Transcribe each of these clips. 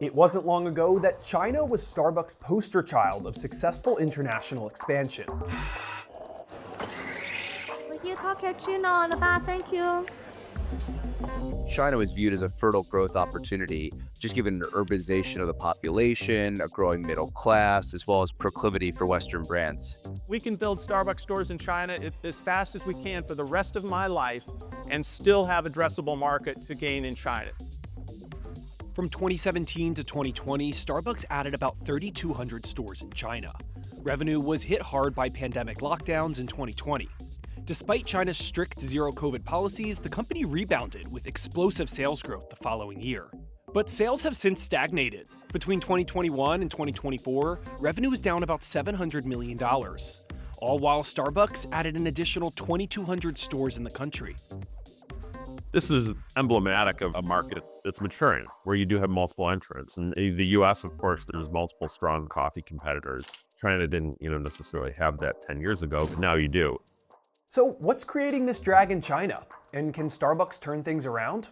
It wasn't long ago that China was Starbucks' poster child of successful international expansion. Cappuccino, thank you. China was viewed as a fertile growth opportunity, just given the urbanization of the population, a growing middle class, as well as proclivity for Western brands. We can build Starbucks stores in China as fast as we can for the rest of my life and still have addressable market to gain in China. From 2017 to 2020, Starbucks added about 3,200 stores in China. Revenue was hit hard by pandemic lockdowns in 2020. Despite China's strict zero-COVID policies, the company rebounded with explosive sales growth the following year. But sales have since stagnated. Between 2021 and 2024, revenue is down about $700 million, all while Starbucks added an additional 2,200 stores in the country. This is emblematic of a market that's maturing, where you do have multiple entrants. In the US, of course, there's multiple strong coffee competitors. China didn't, necessarily have that 10 years ago, but now you do. So what's creating this drag in China? And can Starbucks turn things around?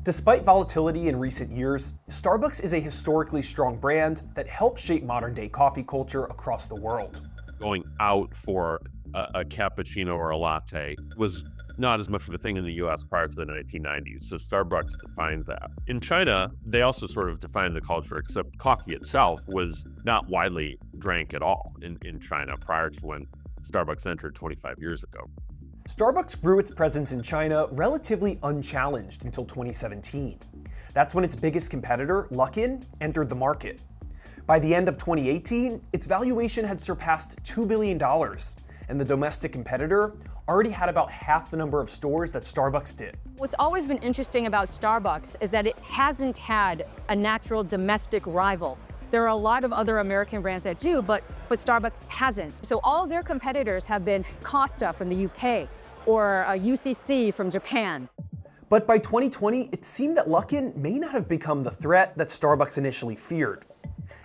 Despite volatility in recent years, Starbucks is a historically strong brand that helped shape modern-day coffee culture across the world. Going out for a cappuccino or a latte was not as much of a thing in the US prior to the 1990s, so Starbucks defined that. In China, they also sort of defined the culture, except coffee itself was not widely drank at all in China prior to when Starbucks entered 25 years ago. Starbucks grew its presence in China relatively unchallenged until 2017. That's when its biggest competitor, Luckin, entered the market. By the end of 2018, its valuation had surpassed $2 billion, and the domestic competitor already had about half the number of stores that Starbucks did. What's always been interesting about Starbucks is that it hasn't had a natural domestic rival. There are a lot of other American brands that do, but Starbucks hasn't. So all their competitors have been Costa from the UK or UCC from Japan. But by 2020, it seemed that Luckin may not have become the threat that Starbucks initially feared.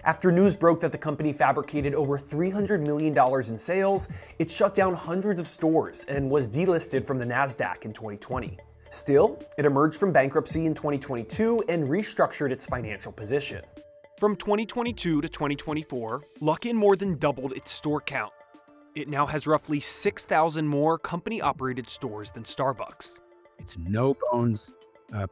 After news broke that the company fabricated over $300 million in sales, it shut down hundreds of stores and was delisted from the NASDAQ in 2020. Still, it emerged from bankruptcy in 2022 and restructured its financial position. From 2022 to 2024, Luckin more than doubled its store count. It now has roughly 6,000 more company-operated stores than Starbucks. It's no-bones,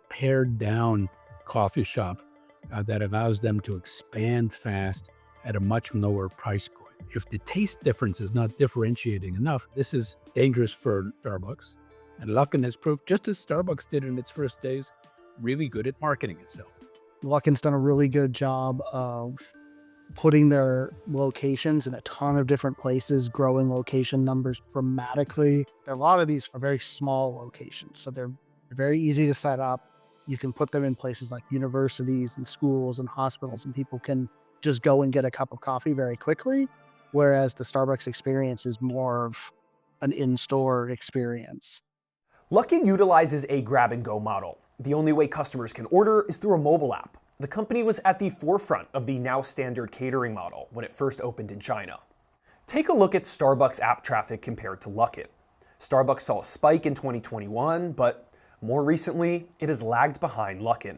pared-down coffee shop that allows them to expand fast at a much lower price point. If the taste difference is not differentiating enough, this is dangerous for Starbucks. And Luckin has proved, just as Starbucks did in its first days, really good at marketing itself. Luckin's done a really good job of putting their locations in a ton of different places, growing location numbers dramatically. A lot of these are very small locations, so they're very easy to set up. You can put them in places like universities and schools and hospitals, and people can just go and get a cup of coffee very quickly, whereas the Starbucks experience is more of an in-store experience. Luckin utilizes a grab-and-go model. The only way customers can order is through a mobile app. The company was at the forefront of the now standard catering model when it first opened in China. Take a look at Starbucks app traffic compared to Luckin. Starbucks saw a spike in 2021, but more recently, it has lagged behind Luckin.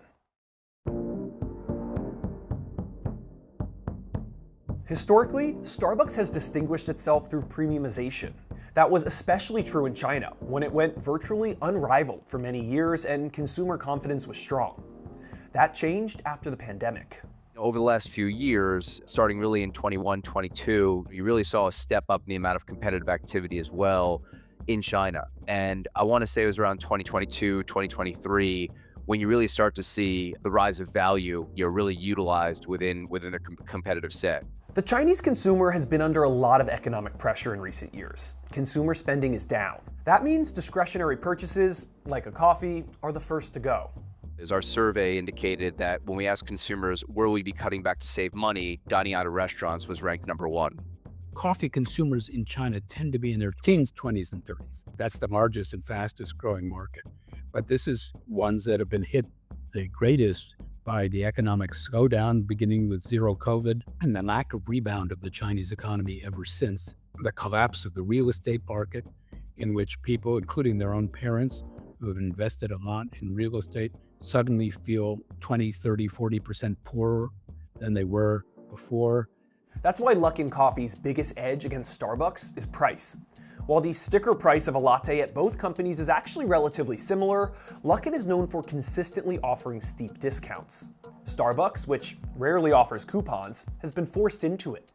Historically, Starbucks has distinguished itself through premiumization. That was especially true in China, when it went virtually unrivaled for many years and consumer confidence was strong. That changed after the pandemic. Over the last few years, starting really in 21, 22, you really saw a step up in the amount of competitive activity as well in China. And I want to say it was around 2022, 2023, when you really start to see the rise of value, really utilized within a competitive set. The Chinese consumer has been under a lot of economic pressure in recent years. Consumer spending is down. That means discretionary purchases, like a coffee, are the first to go. As our survey indicated that when we asked consumers, where will we be cutting back to save money, dining out of restaurants was ranked number one. Coffee consumers in China tend to be in their teens, 20s, and 30s. That's the largest and fastest growing market. But this is ones that have been hit the greatest by the economic slowdown, beginning with zero COVID, and the lack of rebound of the Chinese economy ever since. the collapse of the real estate market, in which people, including their own parents, who have invested a lot in real estate, suddenly feel 20, 30, 40% poorer than they were before. That's why Luckin Coffee's biggest edge against Starbucks is price. While the sticker price of a latte at both companies is actually relatively similar, Luckin is known for consistently offering steep discounts. Starbucks, which rarely offers coupons, has been forced into it.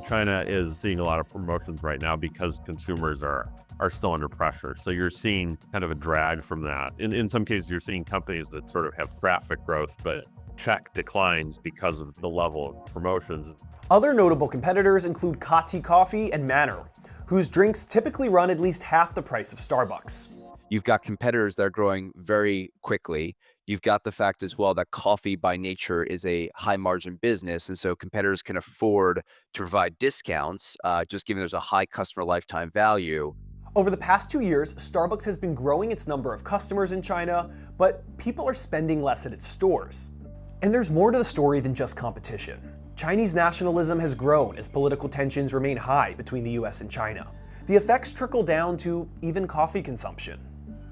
China is seeing a lot of promotions right now because consumers are still under pressure. So you're seeing kind of a drag from that. In some cases, you're seeing companies that sort of have traffic growth, but check declines because of the level of promotions. Other notable competitors include Cotti Coffee and Manner, whose drinks typically run at least half the price of Starbucks. You've got competitors that are growing very quickly. You've got the fact as well that coffee by nature is a high margin business. And so competitors can afford to provide discounts, just given there's a high customer lifetime value. Over the past 2 years, Starbucks has been growing its number of customers in China, but people are spending less at its stores. And there's more to the story than just competition. Chinese nationalism has grown as political tensions remain high between the US and China. The effects trickle down to even coffee consumption.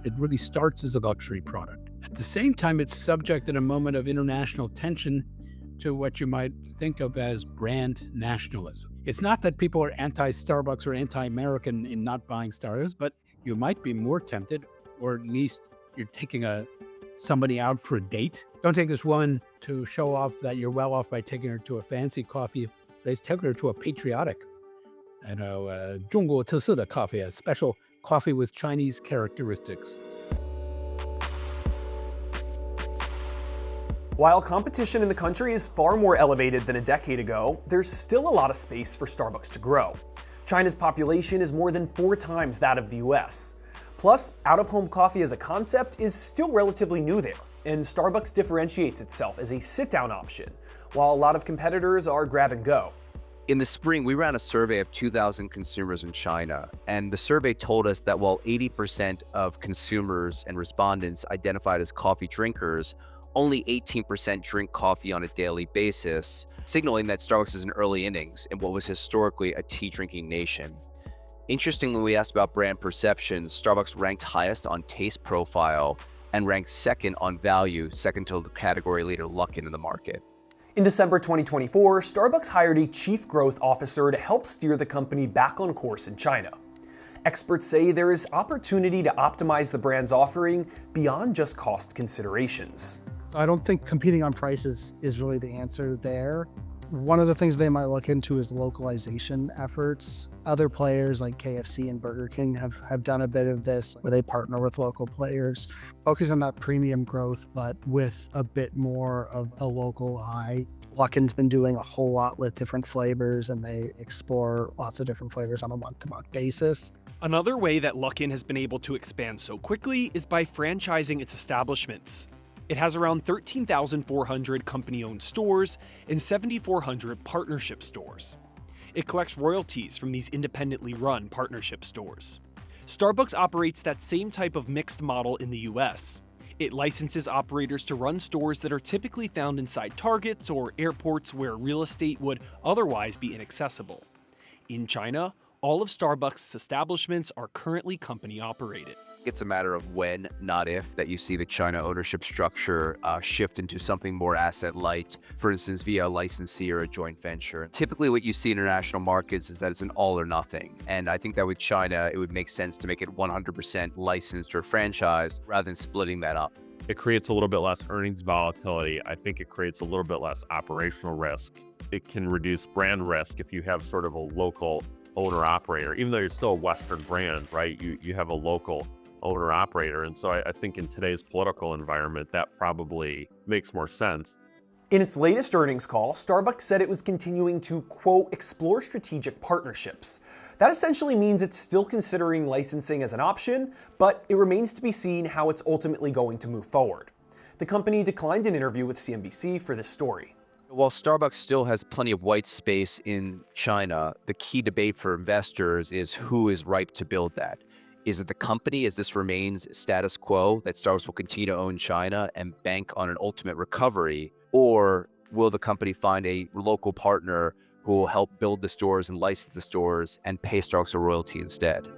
It really starts as a luxury product. At the same time, it's subject in a moment of international tension to what you might think of as brand nationalism. It's not that people are anti-Starbucks or anti-American in not buying Starbucks, but you might be more tempted, or at least you're taking somebody out for a date. Don't take this woman to show off that you're well off by taking her to a fancy coffee place. Take her to a patriotic, 中国特色的 coffee, a special coffee with Chinese characteristics. While competition in the country is far more elevated than a decade ago, there's still a lot of space for Starbucks to grow. China's population is more than 4 times that of the US. Plus, out-of-home coffee as a concept is still relatively new there, and Starbucks differentiates itself as a sit-down option, while a lot of competitors are grab and go. In the spring, we ran a survey of 2,000 consumers in China, and the survey told us that while 80% of consumers and respondents identified as coffee drinkers, only 18% drink coffee on a daily basis, signaling that Starbucks is in early innings in what was historically a tea-drinking nation. Interestingly, when we asked about brand perception, Starbucks ranked highest on taste profile and ranked second on value, second to the category leader Luckin in the market. In December 2024, Starbucks hired a chief growth officer to help steer the company back on course in China. Experts say there is opportunity to optimize the brand's offering beyond just cost considerations. I don't think competing on prices is really the answer there. One of the things they might look into is localization efforts. Other players like KFC and Burger King have done a bit of this, where they partner with local players, focus on that premium growth, but with a bit more of a local eye. Luckin's been doing a whole lot with different flavors, and they explore lots of different flavors on a month-to-month basis. Another way that Luckin has been able to expand so quickly is by franchising its establishments. It has around 13,400 company-owned stores and 7,400 partnership stores. It collects royalties from these independently run partnership stores. Starbucks operates that same type of mixed model in the US. It licenses operators to run stores that are typically found inside Targets or airports where real estate would otherwise be inaccessible. In China, all of Starbucks' establishments are currently company operated. It's a matter of when, not if, that you see the China ownership structure shift into something more asset light, for instance, via a licensee or a joint venture. Typically what you see in international markets is that it's an all or nothing. And I think that with China, it would make sense to make it 100% licensed or franchised rather than splitting that up. It creates a little bit less earnings volatility. I think it creates a little bit less operational risk. It can reduce brand risk if you have sort of a local owner operator, even though you're still a Western brand, right? You have a local owner operator. And so I think in today's political environment, that probably makes more sense. In its latest earnings call, Starbucks said it was continuing to, quote, explore strategic partnerships. That essentially means it's still considering licensing as an option, but it remains to be seen how it's ultimately going to move forward. The company declined an interview with CNBC for this story. While Starbucks still has plenty of white space in China, the key debate for investors is who is ripe to build that. Is it the company, as this remains status quo, that Starbucks will continue to own China and bank on an ultimate recovery? Or will the company find a local partner who will help build the stores and license the stores and pay Starbucks a royalty instead.